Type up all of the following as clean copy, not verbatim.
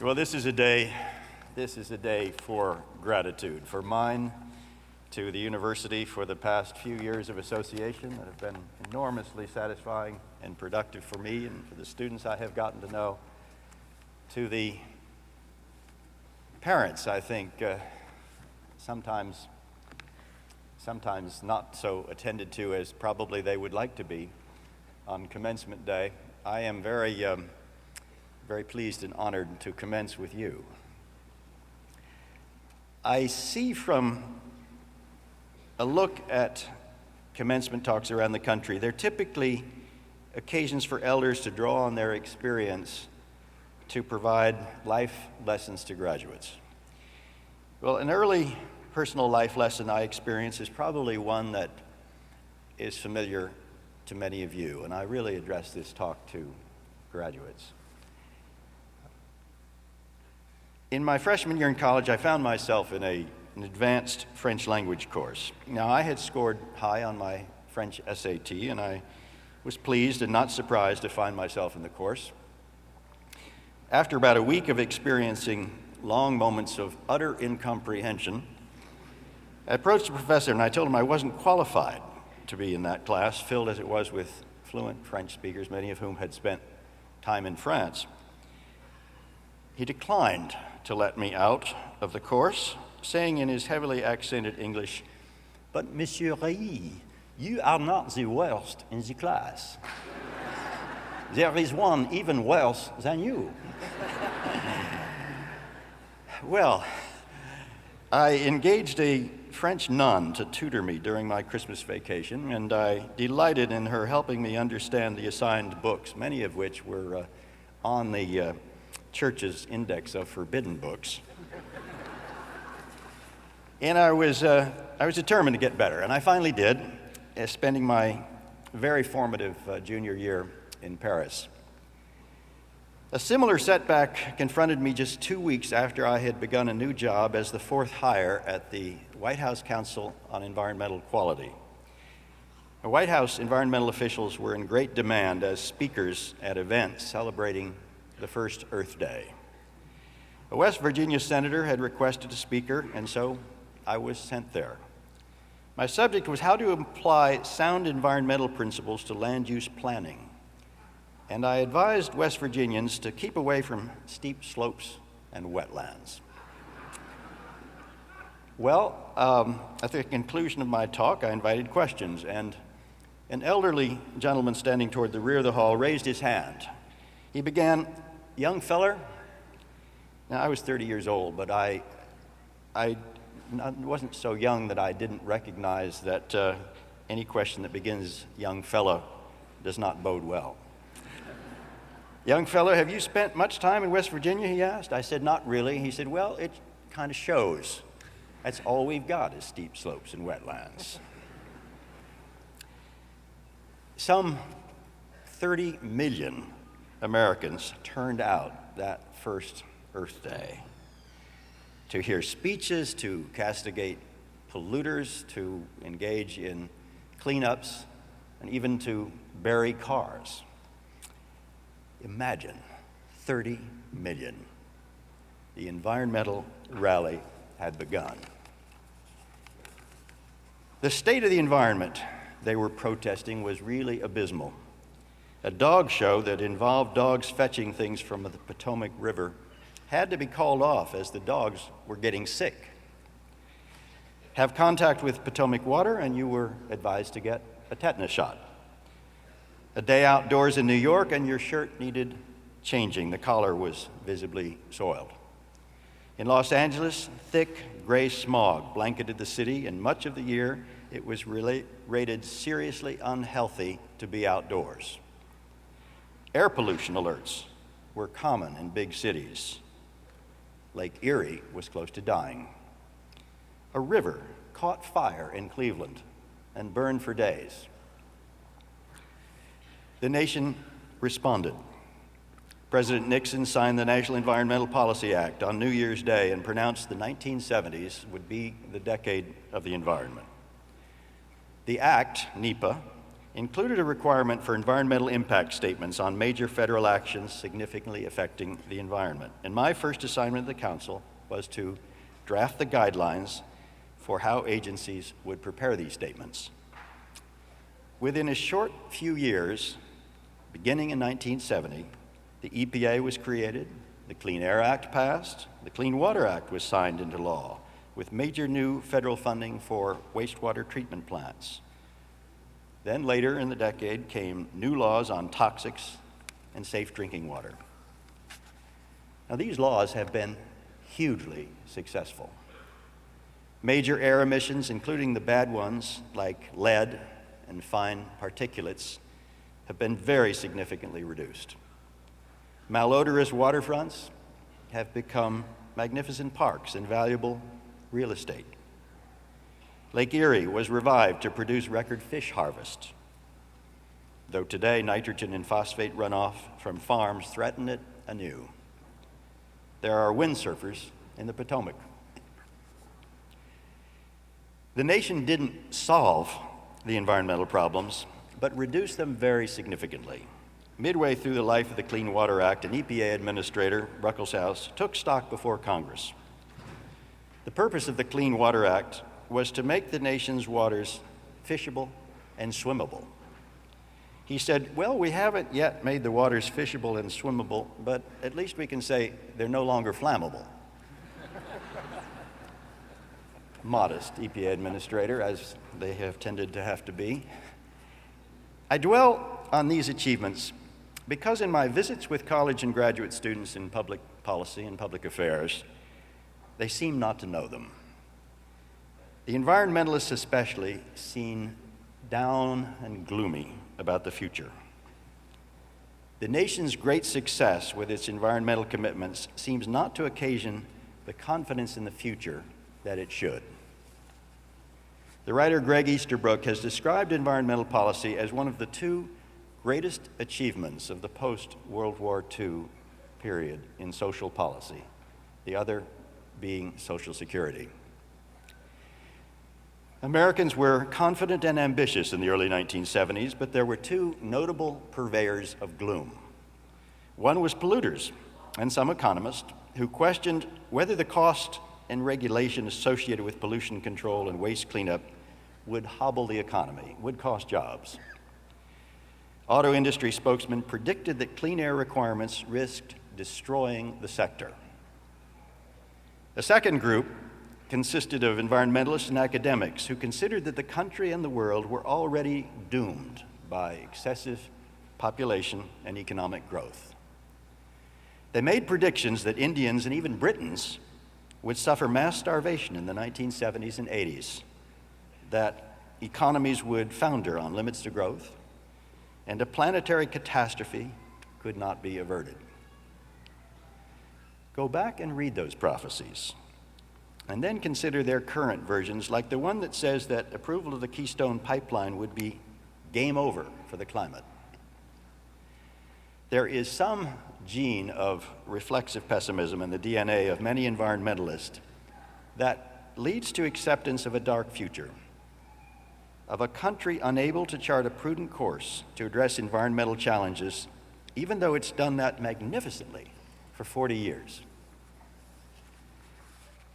Well, this is a day for gratitude, for mine, to the university for the past few years of association that have been enormously satisfying and productive for me and for the students I have gotten to know, to the parents, I think, sometimes not so attended to as probably they would like to be on Commencement Day. I am very pleased and honored to commence with you. I see from a look at commencement talks around the country, they're typically occasions for elders to draw on their experience to provide life lessons to graduates. Well, an early personal life lesson I experience is probably one that is familiar to many of you, and I really address this talk to graduates. In my freshman year in college, I found myself in an advanced French language course. Now, I had scored high on my French SAT, and I was pleased and not surprised to find myself in the course. After about a week of experiencing long moments of utter incomprehension, I approached the professor and I told him I wasn't qualified to be in that class, filled as it was with fluent French speakers, many of whom had spent time in France. He declined to let me out of the course, saying in his heavily accented English, "But Monsieur Reilly, you are not the worst in the class. There is one even worse than you." Well, I engaged a French nun to tutor me during my Christmas vacation, and I delighted in her helping me understand the assigned books, many of which were on the church's index of forbidden books. And I was determined to get better, and I finally did, spending my very formative junior year in Paris. A similar setback confronted me just 2 weeks after I had begun a new job as the fourth hire at the White House Council on Environmental Quality. The White House environmental officials were in great demand as speakers at events celebrating the first Earth Day. A West Virginia senator had requested a speaker, and so I was sent there. My subject was how to apply sound environmental principles to land use planning. And I advised West Virginians to keep away from steep slopes and wetlands. Well, at the conclusion of my talk, I invited questions, and an elderly gentleman standing toward the rear of the hall raised his hand. He began, "Young feller." Now, I was 30 years old, but I wasn't so young that I didn't recognize that any question that begins, "young fella," does not bode well. "Young fella, have you spent much time in West Virginia?" he asked. I said, "Not really." He said, "Well, it kind of shows. That's all we've got is steep slopes and wetlands." Some 30 million Americans turned out that first Earth Day to hear speeches, to castigate polluters, to engage in cleanups, and even to bury cars. Imagine 30 million. The environmental rally had begun. The state of the environment they were protesting was really abysmal. A dog show that involved dogs fetching things from the Potomac River had to be called off as the dogs were getting sick. Have contact with Potomac water and you were advised to get a tetanus shot. A day outdoors in New York and your shirt needed changing. The collar was visibly soiled. In Los Angeles, thick gray smog blanketed the city, and much of the year it was rated seriously unhealthy to be outdoors. Air pollution alerts were common in big cities. Lake Erie was close to dying. A river caught fire in Cleveland and burned for days. The nation responded. President Nixon signed the National Environmental Policy Act on New Year's Day and pronounced the 1970s would be the decade of the environment. The act, NEPA, included a requirement for environmental impact statements on major federal actions significantly affecting the environment. And my first assignment at the council was to draft the guidelines for how agencies would prepare these statements. Within a short few years, beginning in 1970, the EPA was created, the Clean Air Act passed, the Clean Water Act was signed into law, with major new federal funding for wastewater treatment plants. Then later in the decade came new laws on toxics and safe drinking water. Now these laws have been hugely successful. Major air emissions, including the bad ones like lead and fine particulates, have been very significantly reduced. Malodorous waterfronts have become magnificent parks and valuable real estate. Lake Erie was revived to produce record fish harvest, though today nitrogen and phosphate runoff from farms threaten it anew. There are windsurfers in the Potomac. The nation didn't solve the environmental problems, but reduced them very significantly. Midway through the life of the Clean Water Act, an EPA administrator, Ruckelshaus, took stock before Congress. The purpose of the Clean Water Act was to make the nation's waters fishable and swimmable. He said, well, we haven't yet made the waters fishable and swimmable, but at least we can say they're no longer flammable. Modest EPA administrator, as they have tended to have to be. I dwell on these achievements because in my visits with college and graduate students in public policy and public affairs, they seem not to know them. The environmentalists especially seem down and gloomy about the future. The nation's great success with its environmental commitments seems not to occasion the confidence in the future that it should. The writer Greg Easterbrook has described environmental policy as one of the two greatest achievements of the post-World War II period in social policy, the other being Social Security. Americans were confident and ambitious in the early 1970s, but there were two notable purveyors of gloom. One was polluters and some economists who questioned whether the cost and regulation associated with pollution control and waste cleanup would hobble the economy, would cost jobs. Auto industry spokesmen predicted that clean air requirements risked destroying the sector. A second group consisted of environmentalists and academics who considered that the country and the world were already doomed by excessive population and economic growth. They made predictions that Indians and even Britons would suffer mass starvation in the 1970s and 80s, that economies would founder on limits to growth, and a planetary catastrophe could not be averted. Go back and read those prophecies, and then consider their current versions, like the one that says that approval of the Keystone Pipeline would be game over for the climate. There is some gene of reflexive pessimism in the DNA of many environmentalists that leads to acceptance of a dark future, of a country unable to chart a prudent course to address environmental challenges, even though it's done that magnificently for 40 years.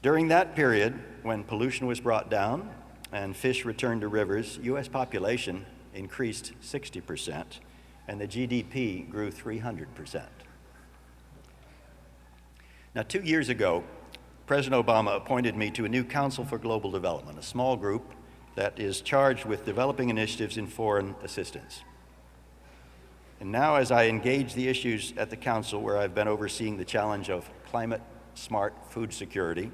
During that period, when pollution was brought down and fish returned to rivers, U.S. population increased 60%, and the GDP grew 300%. Now, 2 years ago, President Obama appointed me to a new Council for Global Development, a small group that is charged with developing initiatives in foreign assistance. And now, as I engage the issues at the Council, where I've been overseeing the challenge of climate-smart food security,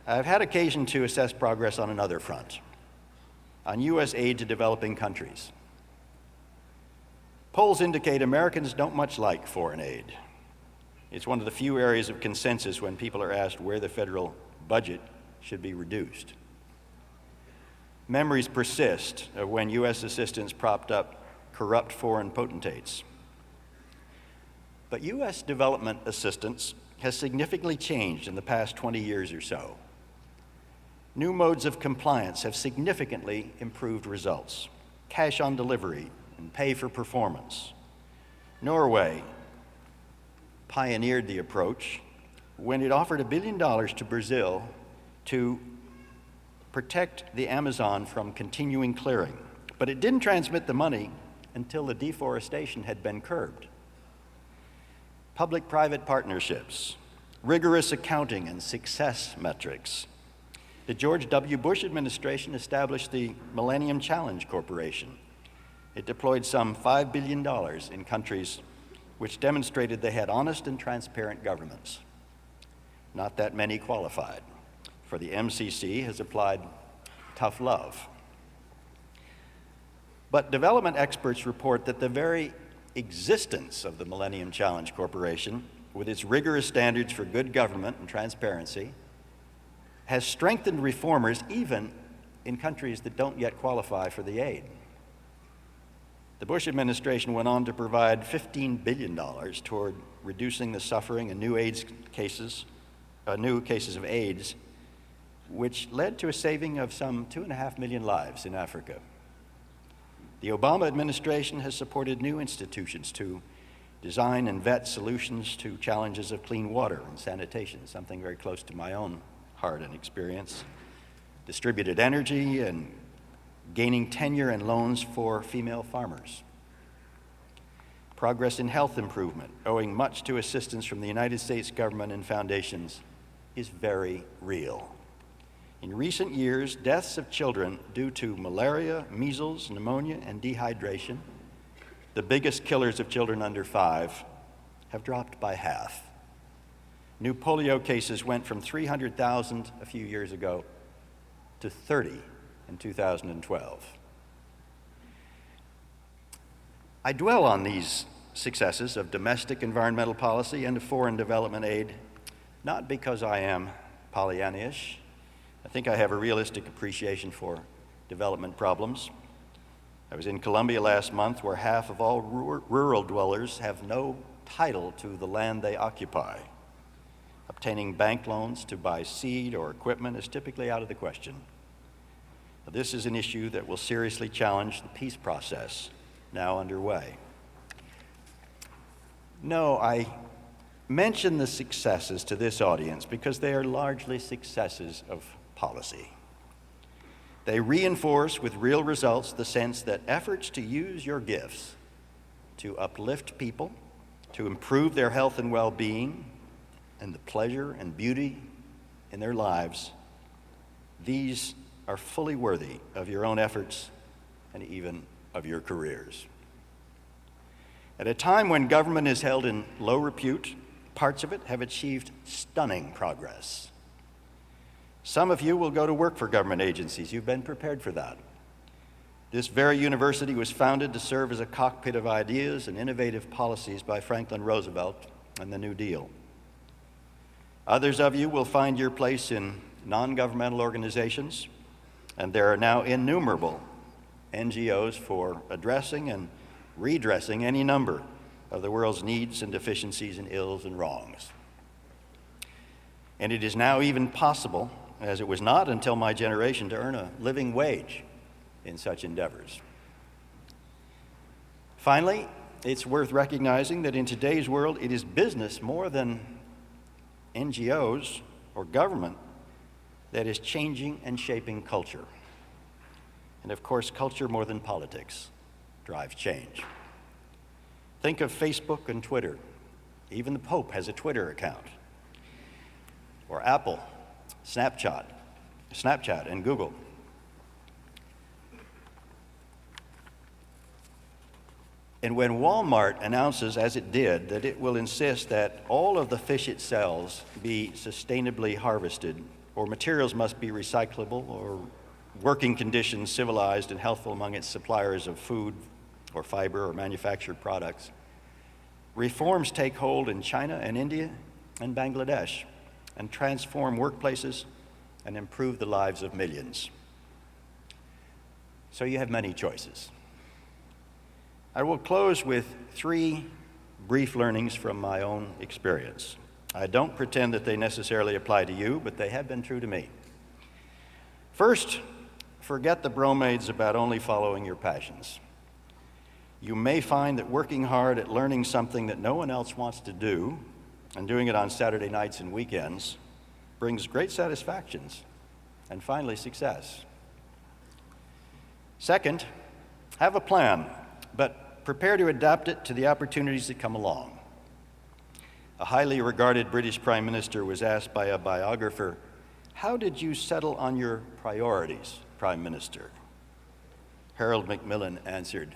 I've had occasion to assess progress on another front, on U.S. aid to developing countries. Polls indicate Americans don't much like foreign aid. It's one of the few areas of consensus when people are asked where the federal budget should be reduced. Memories persist of when U.S. assistance propped up corrupt foreign potentates. But U.S. development assistance has significantly changed in the past 20 years or so. New modes of compliance have significantly improved results. cash on delivery and pay for performance. Norway pioneered the approach when it offered $1 billion to Brazil to protect the Amazon from continuing clearing. But it didn't transmit the money until the deforestation had been curbed. Public-private partnerships, rigorous accounting and success metrics. The George W. Bush administration established the Millennium Challenge Corporation. It deployed some $5 billion in countries which demonstrated they had honest and transparent governments. Not that many qualified, for the MCC has applied tough love. But development experts report that the very existence of the Millennium Challenge Corporation, with its rigorous standards for good government and transparency, has strengthened reformers even in countries that don't yet qualify for the aid. The Bush administration went on to provide $15 billion toward reducing the suffering and new cases of AIDS, which led to a saving of some 2.5 million lives in Africa. The Obama administration has supported new institutions to design and vet solutions to challenges of clean water and sanitation, something very close to my own heart and experience, distributed energy, and gaining tenure and loans for female farmers. Progress in health improvement, owing much to assistance from the United States government and foundations, is very real. In recent years, deaths of children due to malaria, measles, pneumonia, and dehydration, the biggest killers of children under 5, have dropped by half. New polio cases went from 300,000 a few years ago to 30 in 2012. I dwell on these successes of domestic environmental policy and of foreign development aid, not because I am Pollyannish. I think I have a realistic appreciation for development problems. I was in Colombia last month, where half of all rural dwellers have no title to the land they occupy. Obtaining bank loans to buy seed or equipment is typically out of the question. This is an issue that will seriously challenge the peace process now underway. No, I mention the successes to this audience because they are largely successes of policy. They reinforce with real results the sense that efforts to use your gifts to uplift people, to improve their health and well-being, and the pleasure and beauty in their lives, these are fully worthy of your own efforts and even of your careers. At a time when government is held in low repute, parts of it have achieved stunning progress. Some of you will go to work for government agencies. You've been prepared for that. This very university was founded to serve as a cockpit of ideas and innovative policies by Franklin Roosevelt and the New Deal. Others of you will find your place in non-governmental organizations, and there are now innumerable NGOs for addressing and redressing any number of the world's needs and deficiencies and ills and wrongs. And it is now even possible, as it was not until my generation, to earn a living wage in such endeavors. Finally, it's worth recognizing that in today's world, it is business more than NGOs or government that is changing and shaping culture. And of course, culture more than politics drives change. Think of Facebook and Twitter. Even the Pope has a Twitter account. Or Apple, Snapchat, and Google. And when Walmart announces, as it did, that it will insist that all of the fish it sells be sustainably harvested, or materials must be recyclable, or working conditions civilized and healthful among its suppliers of food or fiber or manufactured products, reforms take hold in China and India and Bangladesh and transform workplaces and improve the lives of millions. So you have many choices. I will close with 3 brief learnings from my own experience. I don't pretend that they necessarily apply to you, but they have been true to me. First, forget the bromades about only following your passions. You may find that working hard at learning something that no one else wants to do and doing it on Saturday nights and weekends brings great satisfactions and finally success. Second, have a plan, but prepare to adapt it to the opportunities that come along. A highly regarded British Prime Minister was asked by a biographer, "How did you settle on your priorities, Prime Minister?" Harold Macmillan answered,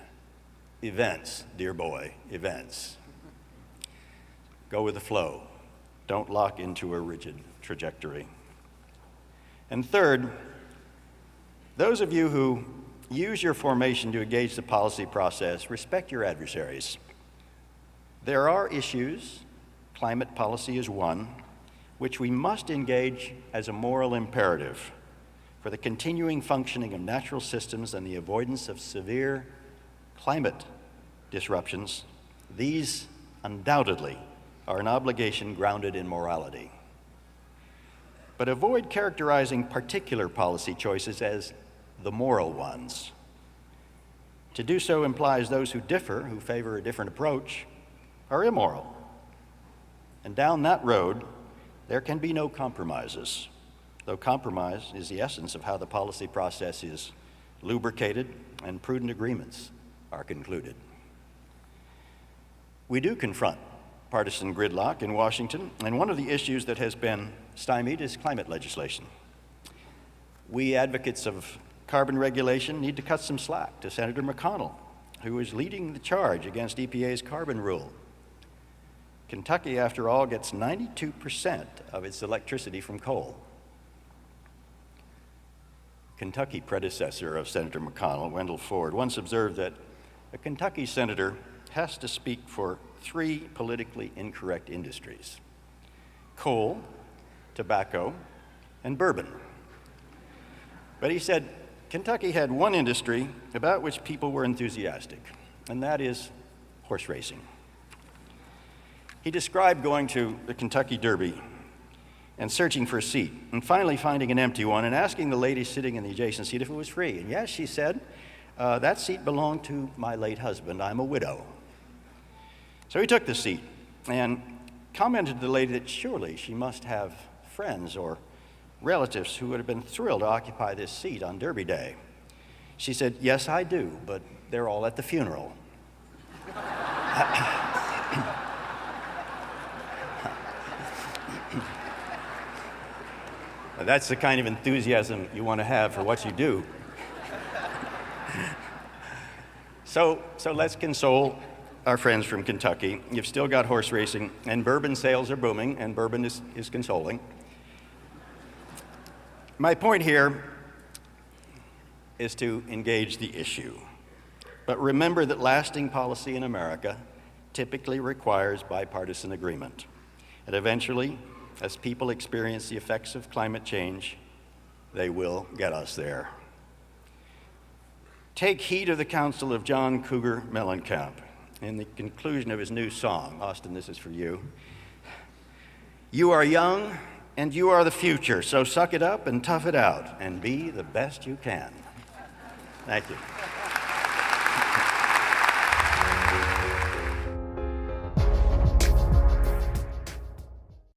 "Events, dear boy, events." Go with the flow. Don't lock into a rigid trajectory. And third, those of you who use your formation to engage the policy process, respect your adversaries. There are issues, climate policy is one, which we must engage as a moral imperative for the continuing functioning of natural systems and the avoidance of severe climate disruptions. These undoubtedly are an obligation grounded in morality. But avoid characterizing particular policy choices as the moral ones. To do so implies those who differ, who favor a different approach, are immoral. And down that road, there can be no compromises, though compromise is the essence of how the policy process is lubricated and prudent agreements are concluded. We do confront partisan gridlock in Washington, and one of the issues that has been stymied is climate legislation. We advocates of carbon regulation need to cut some slack to Senator McConnell, who is leading the charge against EPA's carbon rule. Kentucky, after all, gets 92% of its electricity from coal. Kentucky predecessor of Senator McConnell, Wendell Ford, once observed that a Kentucky senator has to speak for 3 politically incorrect industries: coal, tobacco, and bourbon. But he said Kentucky had one industry about which people were enthusiastic, and that is horse racing. He described going to the Kentucky Derby and searching for a seat, and finally finding an empty one and asking the lady sitting in the adjacent seat if it was free. And yes, she said, that seat belonged to my late husband. I'm a widow. So he took the seat and commented to the lady that surely she must have friends or relatives who would have been thrilled to occupy this seat on Derby Day. She said, "Yes, I do, but they're all at the funeral." That's the kind of enthusiasm you want to have for what you do. So let's console our friends from Kentucky. You've still got horse racing, and bourbon sales are booming, and bourbon is consoling. My point here is to engage the issue. But remember that lasting policy in America typically requires bipartisan agreement. And eventually, as people experience the effects of climate change, they will get us there. Take heed of the counsel of John Cougar Mellencamp in the conclusion of his new song. Austin, this is for you. "You are young and you are the future, so suck it up and tough it out and be the best you can." Thank you.